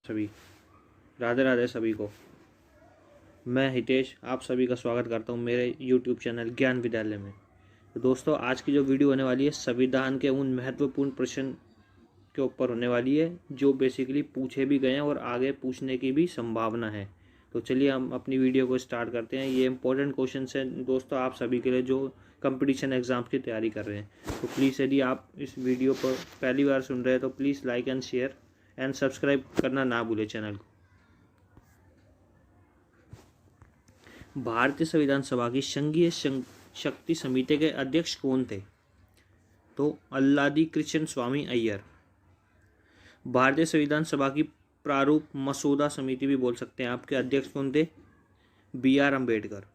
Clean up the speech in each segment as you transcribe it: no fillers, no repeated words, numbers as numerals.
सभी, राधे राधे सभी को। मैं हितेश आप सभी का स्वागत करता हूं मेरे YouTube चैनल ज्ञान विद्यालय में। तो दोस्तों, आज की जो वीडियो होने वाली है संविधान के उन महत्वपूर्ण प्रश्न के ऊपर होने वाली है जो बेसिकली पूछे भी गए हैं और आगे पूछने की भी संभावना है। तो चलिए हम अपनी वीडियो को स्टार्ट करते हैं। ये इंपॉर्टेंट क्वेश्चन हैं दोस्तों आप सभी के लिए जो कंपटीशन एग्जाम्स की तैयारी कर रहे हैं। तो प्लीज़ यदि आप इस वीडियो पर पहली बार सुन रहे हैं तो please like and share and subscribe करना ना भूलें चैनल को। भारतीय संविधान सभा की संघीय शक्ति समिति के अध्यक्ष कौन थे? तो अल्लादी कृष्ण स्वामी अय्यर। भारतीय संविधान सभा की प्रारूप मसौदा समिति भी बोल सकते हैं, आपके अध्यक्ष कौन थे? BR अम्बेडकर।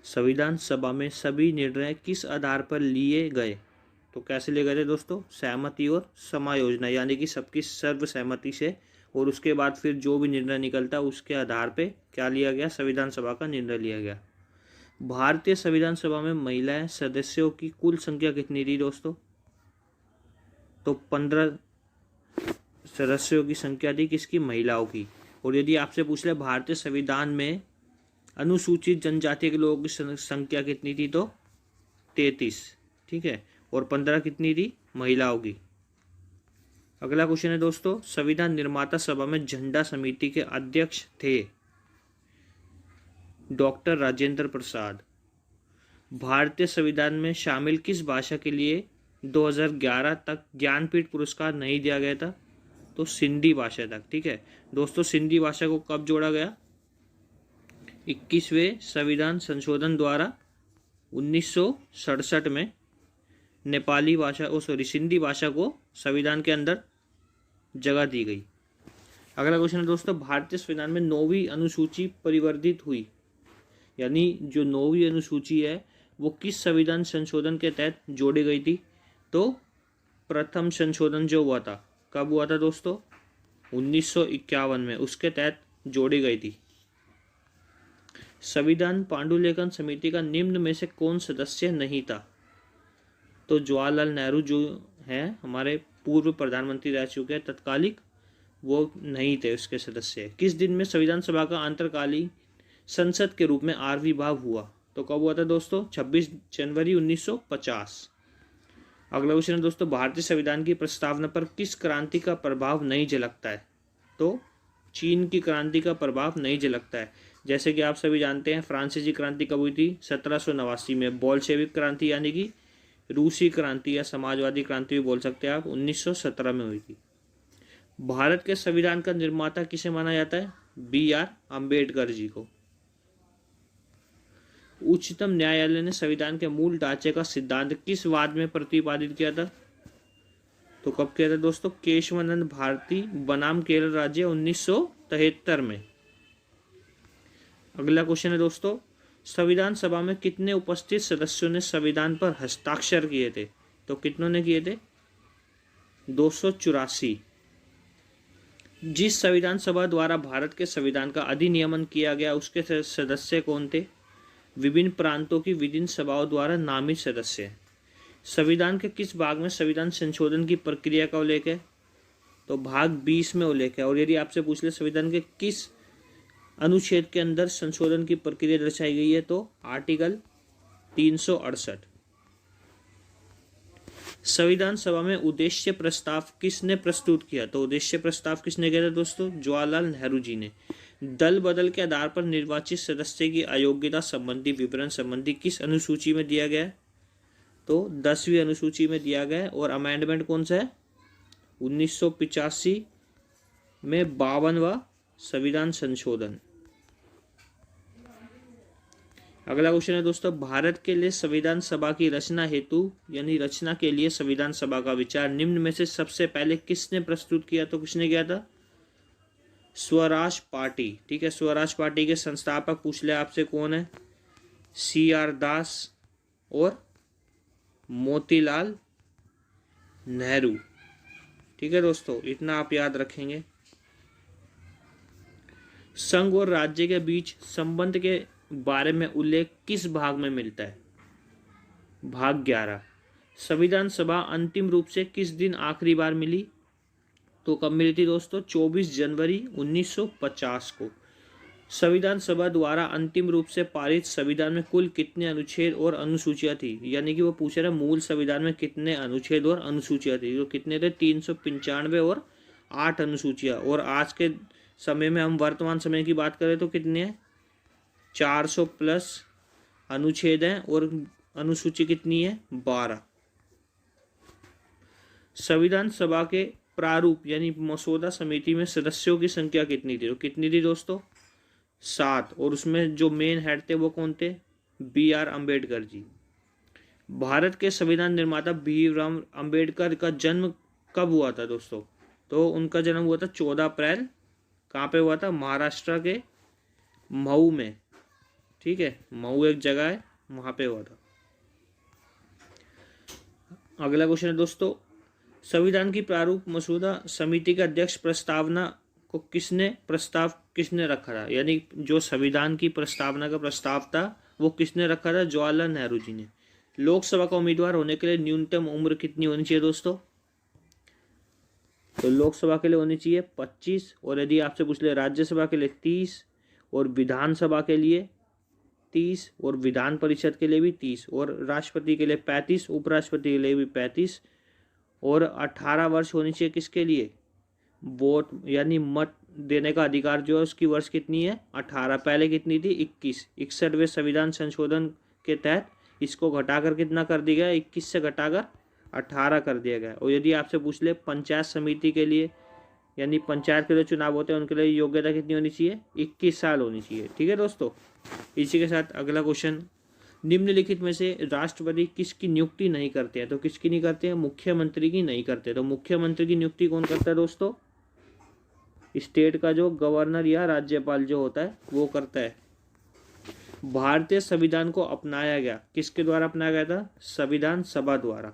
संविधान सभा में सभी निर्णय किस आधार पर लिए गए? तो कैसे लिए गए थे दोस्तों? सहमति और समायोजना, यानी कि सबकी सर्वसहमति से, और उसके बाद फिर जो भी निर्णय निकलता उसके आधार पे क्या लिया गया? संविधान सभा का निर्णय लिया गया। भारतीय संविधान सभा में महिलाएं सदस्यों की कुल संख्या कितनी थी दोस्तों? तो 15 सदस्यों की संख्या थी। किसकी? महिलाओं की। और यदि आपसे पूछ ले भारतीय संविधान में अनुसूचित जनजाति के लोगों की संख्या कितनी थी? तो 33, ठीक है, और 15 कितनी थी? महिलाओं की। अगला क्वेश्चन है दोस्तों, संविधान निर्माता सभा में झंडा समिति के अध्यक्ष थे डॉक्टर राजेंद्र प्रसाद। भारतीय संविधान में शामिल किस भाषा के लिए 2011 तक ज्ञानपीठ पुरस्कार नहीं दिया गया था? तो सिंधी भाषा तक, ठीक है दोस्तों। सिंधी भाषा को कब जोड़ा गया? 21वें संविधान संशोधन द्वारा 1967 में नेपाली भाषा सिंधी भाषा को संविधान के अंदर जगह दी गई। अगला क्वेश्चन है दोस्तों, भारतीय संविधान में 9वीं अनुसूची परिवर्धित हुई, यानी जो 9वीं अनुसूची है वो किस संविधान संशोधन के तहत जोड़ी गई थी? तो प्रथम संशोधन जो हुआ था, कब हुआ था दोस्तों? 1951 में, उसके तहत जोड़ी गई थी। संविधान पांडुलिखन समिति का निम्न में से कौन सदस्य नहीं था? तो जवाहरलाल नेहरू जो हैं हमारे पूर्व प्रधानमंत्री रह चुके हैं तत्कालिक, वो नहीं थे उसके सदस्य। किस दिन में संविधान सभा का अंतरकालीन संसद के रूप में आविर्भाव हुआ? तो कब हुआ था दोस्तों? 26 जनवरी 1950। अगला क्वेश्चन है दोस्तों, भारतीय संविधान की प्रस्तावना पर किस क्रांति का प्रभाव नहीं झलकता है? तो चीन की क्रांति का प्रभाव नहीं झलकता है। जैसे कि आप सभी जानते हैं फ्रांसीसी क्रांति कब हुई थी? 1789 में। बोल्शेविक क्रांति यानी कि रूसी क्रांति या समाजवादी क्रांति भी बोल सकते हैं आप, 1917 में हुई थी। भारत के संविधान का निर्माता किसे माना जाता है? BR अम्बेडकर जी को। उच्चतम न्यायालय ने संविधान के मूल ढांचे का सिद्धांत किस वाद में प्रतिपादित किया था? तो कब किया था दोस्तों? केशवानंद भारती बनाम केरल राज्य 1973 में। अगला क्वेश्चन है दोस्तों, संविधान सभा में कितने उपस्थित सदस्यों ने संविधान पर हस्ताक्षर किए थे? तो कितनों ने किए थे? 284। जिस संविधान सभा द्वारा भारत के संविधान का अधिनियमन किया गया उसके सदस्य कौन थे? विभिन्न प्रांतों की विभिन्न सभाओं द्वारा नामित सदस्य। संविधान के किस भाग में संविधान संशोधन की प्रक्रिया का उल्लेख है? तो भाग 20 में उल्लेख है। और यदि आपसे पूछ ले संविधान के किस अनुच्छेद के अंदर संशोधन की प्रक्रिया दर्शाई गई है? तो आर्टिकल 368। संविधान सभा में उद्देश्य प्रस्ताव किसने प्रस्तुत किया? तो उद्देश्य प्रस्ताव किसने किया था दोस्तों? जवाहरलाल नेहरू जी ने। दल बदल के आधार पर निर्वाचित सदस्य की अयोग्यता संबंधी विवरण संबंधी किस अनुसूची में दिया गया है? तो 10वीं अनुसूची में दिया गया है। और अमेंडमेंट कौन सा है? 1985 में 52वां संविधान संशोधन। अगला क्वेश्चन है दोस्तों, भारत के लिए संविधान सभा की रचना हेतु यानी रचना के लिए संविधान सभा का विचार निम्न में से सबसे पहले किसने प्रस्तुत किया? तो किसने किया था? स्वराज पार्टी, ठीक है। स्वराज पार्टी के संस्थापक पूछ ले आपसे कौन है? CR दास और मोतीलाल नेहरू, ठीक है दोस्तों, इतना आप याद रखेंगे। संघ और राज्य के बीच संबंध के बारे में उल्लेख किस भाग में मिलता है? भाग 11। संविधान सभा अंतिम रूप से किस दिन आखिरी बार मिली? तो कब मिली थी दोस्तों? 24 जनवरी 1950 को। संविधान सभा द्वारा अंतिम रूप से पारित संविधान में कुल कितने अनुच्छेद और अनुसूचियां थी? यानी कि वो पूछ रहा है मूल संविधान में कितने अनुच्छेद और अनुसूचियां थी। तो कितने थे? 395 और 8 अनुसूचियां। और आज के समय में हम वर्तमान समय की बात करें तो कितने हैं? 400 प्लस अनुच्छेद हैं और अनुसूची कितनी है? 12। संविधान सभा के प्रारूप यानी मसौदा समिति में सदस्यों की संख्या कितनी थी? तो कितनी थी दोस्तों? 7। और उसमें जो मेन हेड थे वो कौन थे? BR अम्बेडकर जी। भारत के संविधान निर्माता भीमराव अम्बेडकर का जन्म कब हुआ था दोस्तों? तो उनका जन्म हुआ था 14 अप्रैल। कहाँ पे हुआ था? महाराष्ट्र के मऊ में। ठीक है, मऊ एक जगह है, वहां पे हुआ था। अगला क्वेश्चन है दोस्तों, संविधान की प्रारूप मसौदा समिति का अध्यक्ष प्रस्ताव किसने रखा था? यानी जो संविधान की प्रस्तावना का प्रस्ताव था वो किसने रखा था? जवाहरलाल नेहरू जी ने। लोकसभा का उम्मीदवार होने के लिए न्यूनतम उम्र कितनी होनी चाहिए दोस्तों? तो लोकसभा के लिए होनी चाहिए 25, और यदि आपसे पूछ ले राज्यसभा के लिए 30, और विधानसभा के लिए 30, और विधान परिषद के लिए भी 30, और राष्ट्रपति के लिए 35, उपराष्ट्रपति के लिए भी 35, और 18 वर्ष होनी चाहिए किसके लिए? वोट यानी मत देने का अधिकार जो है उसकी वर्ष कितनी है? 18। पहले कितनी थी? 21। 61वें संविधान संशोधन के तहत इसको घटाकर कितना कर दिया गया? 21 से घटाकर 18 कर दिया गया। और यदि आपसे पूछ ले पंचायत समिति के लिए यानी पंचायत के जो चुनाव होते हैं उनके लिए योग्यता कितनी होनी चाहिए? 21 साल होनी चाहिए। ठीक है दोस्तों, इसी के साथ अगला क्वेश्चन, निम्नलिखित में से राष्ट्रपति किसकी नियुक्ति नहीं करते हैं? तो किसकी नहीं करते हैं? मुख्यमंत्री की नहीं करते। तो मुख्यमंत्री की नियुक्ति कौन करता है दोस्तों? स्टेट का जो गवर्नर या राज्यपाल जो होता है वो करता है। भारतीय संविधान को अपनाया गया किसके द्वारा अपनाया गया था? संविधान सभा द्वारा।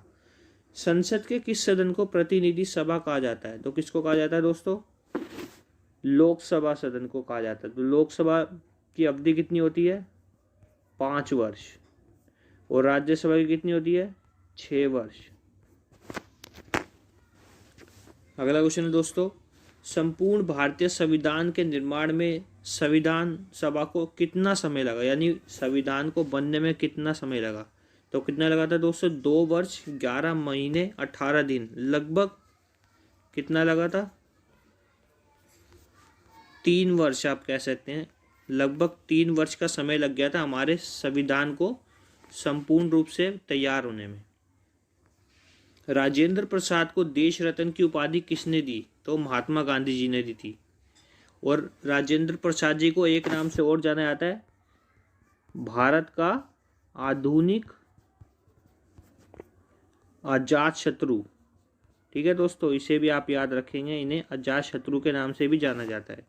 संसद के किस सदन को प्रतिनिधि सभा कहा जाता है? तो किसको कहा जाता है दोस्तों? लोकसभा सदन को कहा जाता है। तो लोकसभा की अवधि कितनी होती है? 5 वर्ष। और राज्यसभा की कितनी होती है? 6 वर्ष। अगला क्वेश्चन है दोस्तों, संपूर्ण भारतीय संविधान के निर्माण में संविधान सभा को कितना समय लगा? यानी संविधान को बनने में कितना समय लगा? तो कितना लगा था दोस्तों? 2 वर्ष 11 महीने 18 दिन। लगभग कितना लगा था? 3 वर्ष आप कह सकते हैं। लगभग 3 वर्ष का समय लग गया था हमारे संविधान को संपूर्ण रूप से तैयार होने में। राजेंद्र प्रसाद को देश रत्न की उपाधि किसने दी? तो महात्मा गांधी जी ने दी थी। और राजेंद्र प्रसाद जी को एक नाम से और जाना जाता है, भारत का आधुनिक अजात शत्रु। ठीक है दोस्तों, इसे भी आप याद रखेंगे, इन्हें अजात शत्रु के नाम से भी जाना जाता है।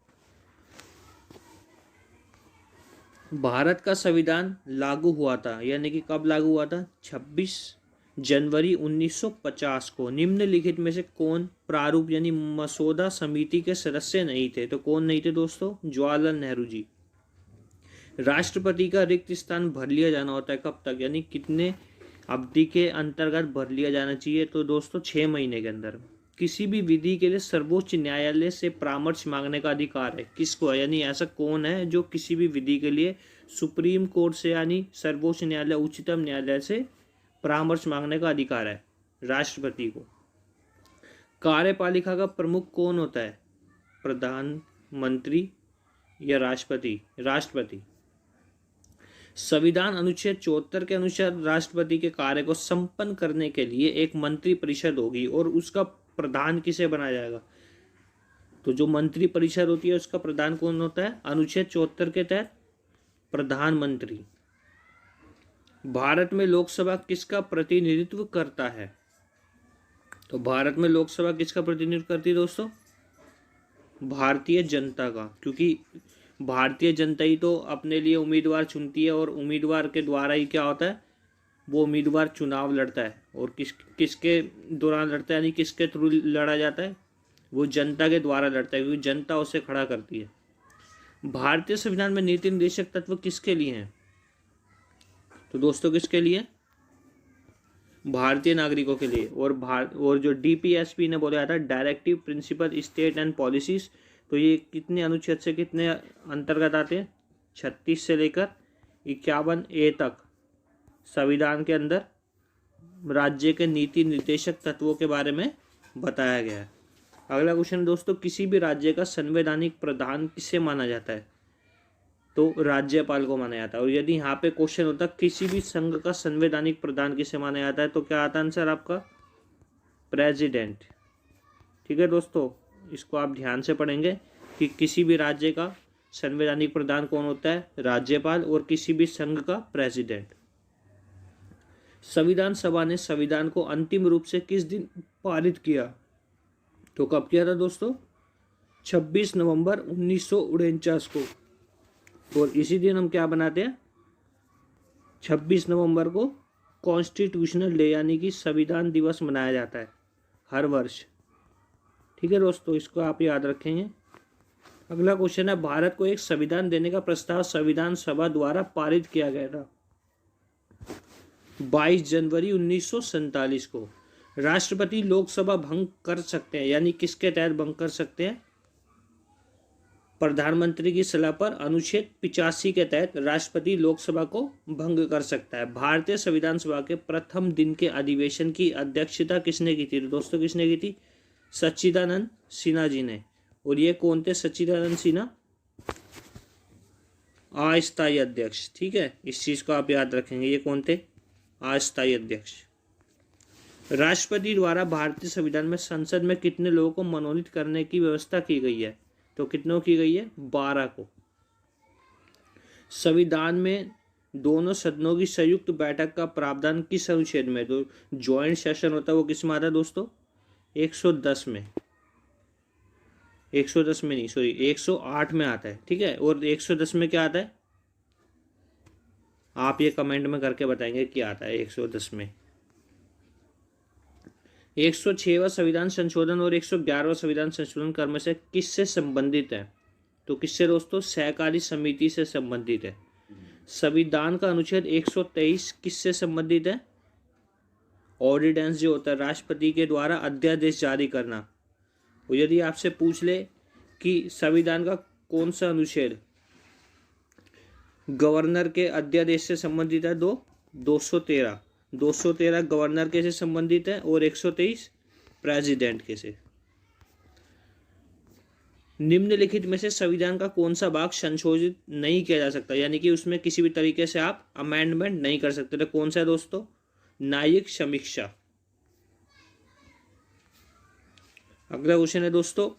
भारत का संविधान लागू हुआ था, यानी कि कब लागू हुआ था? 26 जनवरी 1950 को। निम्नलिखित में से कौन प्रारूप यानी मसौदा समिति के सदस्य नहीं थे? तो कौन नहीं थे दोस्तों? जवाहरलाल नेहरू जी। राष्ट्रपति का रिक्त स्थान भर लिया जाना होता है कब तक? यानी कितने अवधि के अंतर्गत भर लिया जाना चाहिए? तो दोस्तों 6 महीने के अंदर। किसी भी विधि के लिए सर्वोच्च न्यायालय से परामर्श मांगने का अधिकार है किसको है? यानी ऐसा कौन है जो किसी भी विधि के लिए सुप्रीम कोर्ट से यानी सर्वोच्च न्यायालय उच्चतम न्यायालय से परामर्श मांगने का अधिकार है? राष्ट्रपति को। कार्यपालिका का प्रमुख कौन होता है? प्रधानमंत्री या राष्ट्रपति? राष्ट्रपति। संविधान अनुच्छेद 74 के अनुसार राष्ट्रपति के कार्य को संपन्न करने के लिए एक मंत्री परिषद होगी और उसका प्रधान किसे बनाया जाएगा? तो जो मंत्री परिषद होती है उसका प्रधान कौन होता है? अनुच्छेद 74 के तहत प्रधानमंत्री। भारत में लोकसभा किसका प्रतिनिधित्व करता है? तो भारत में लोकसभा किसका प्रतिनिधित्व करती है दोस्तों? भारतीय जनता का, क्योंकि भारतीय जनता ही तो अपने लिए उम्मीदवार चुनती है और उम्मीदवार के द्वारा ही क्या होता है? वो उम्मीदवार चुनाव लड़ता है। और किसके दौरान लड़ता है यानी किसके थ्रू लड़ा जाता है? वो जनता के द्वारा लड़ता है, क्योंकि जनता उसे खड़ा करती है। भारतीय संविधान में नीति निर्देशक तत्व किसके लिए हैं? तो दोस्तों किसके लिए? भारतीय नागरिकों के लिए। और जो DPSP ने बोला था directive principle state and policies, तो ये कितने अनुच्छेद से कितने अंतर्गत आते हैं? 36 से लेकर 51A तक संविधान के अंदर राज्य के नीति निर्देशक तत्वों के बारे में बताया गया है। अगला क्वेश्चन दोस्तों, किसी भी राज्य का संवैधानिक प्रधान किसे माना जाता है? तो राज्यपाल को माना जाता है। और यदि यहाँ पे क्वेश्चन होता किसी भी संघ का संवैधानिक प्रधान किसे माना जाता है, तो क्या आता आंसर आपका? प्रेसिडेंट। ठीक है दोस्तों, इसको आप ध्यान से पढ़ेंगे कि किसी भी राज्य का संवैधानिक प्रधान कौन होता है? राज्यपाल। और किसी भी संघ का प्रेसिडेंट। संविधान सभा ने संविधान को अंतिम रूप से किस दिन पारित किया? तो कब किया था दोस्तों? 26 नवंबर 1949 को। और इसी दिन हम क्या बनाते हैं? 26 नवंबर को कॉन्स्टिट्यूशनल डे यानी कि संविधान दिवस मनाया जाता है हर वर्ष। ठीक है दोस्तों, इसको आप याद रखेंगे। अगला क्वेश्चन है, भारत को एक संविधान देने का प्रस्ताव संविधान सभा द्वारा पारित किया गया था 22 जनवरी 1947 को। राष्ट्रपति लोकसभा भंग कर सकते हैं, यानी किसके तहत भंग कर सकते हैं? प्रधानमंत्री की सलाह पर अनुच्छेद 85 के तहत राष्ट्रपति लोकसभा को भंग कर सकता है। भारतीय संविधान सभा के प्रथम दिन के अधिवेशन की अध्यक्षता किसने की थी? दोस्तों किसने की थी? सच्चिदानंद सिन्हा जी ने। और ये कौन थे सच्चिदानंद सिन्हा? अस्थायी अध्यक्ष। ठीक है, इस चीज को आप याद रखेंगे। ये कौन थे? अस्थायी अध्यक्ष। राष्ट्रपति द्वारा भारतीय संविधान में संसद में कितने लोगों को मनोनीत करने की व्यवस्था की गई है? तो कितनों की गई है? 12 को। संविधान में दोनों सदनों की संयुक्त बैठक का प्रावधान किस अनुच्छेद में? तो ज्वाइंट सेशन होता है वो किस में आता है दोस्तों? 110 में। 110 में नहीं, सॉरी 108 में आता है। ठीक है, और 110 में क्या आता है? आप ये कमेंट में करके बताएंगे क्या आता है 110 में। 106वां संविधान संशोधन और 111वां संविधान संशोधन कर्म से किससे संबंधित है? तो किससे दोस्तों? सहकारी समिति से संबंधित है। संविधान का अनुच्छेद 123 किससे संबंधित है? ऑर्डिनेंस जो होता है राष्ट्रपति के द्वारा अध्यादेश जारी करना। और यदि आपसे पूछ ले कि संविधान का कौन सा अनुच्छेद गवर्नर के अध्यादेश से संबंधित है, 213 गवर्नर के से संबंधित है और 123 प्रेसिडेंट के से। निम्नलिखित में से संविधान का कौन सा भाग संशोधित नहीं किया जा सकता, यानी कि उसमें किसी भी तरीके से आप अमेंडमेंट नहीं कर सकते? तो कौन सा है दोस्तों? न्यायिक समीक्षा। अगला क्वेश्चन है दोस्तों,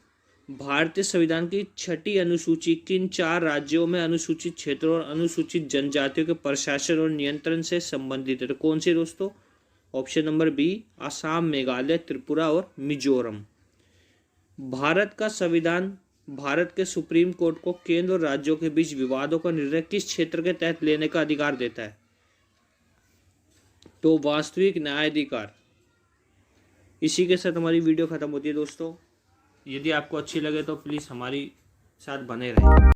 भारतीय संविधान की 6ठी अनुसूची किन 4 राज्यों में अनुसूचित क्षेत्रों और अनुसूचित जनजातियों के प्रशासन और नियंत्रण से संबंधित है? तो कौन सी दोस्तों? Option number B, Assam, Meghalaya, Tripura और मिजोरम। भारत का संविधान भारत के सुप्रीम कोर्ट को केंद्र और राज्यों के बीच विवादों का निर्णय किस क्षेत्र के तहत लेने का अधिकार देता है? तो वास्तविक न्यायाधिकार। इसी के साथ हमारी वीडियो खत्म होती है दोस्तों। यदि आपको अच्छी लगे तो प्लीज़ हमारी साथ बने रहें।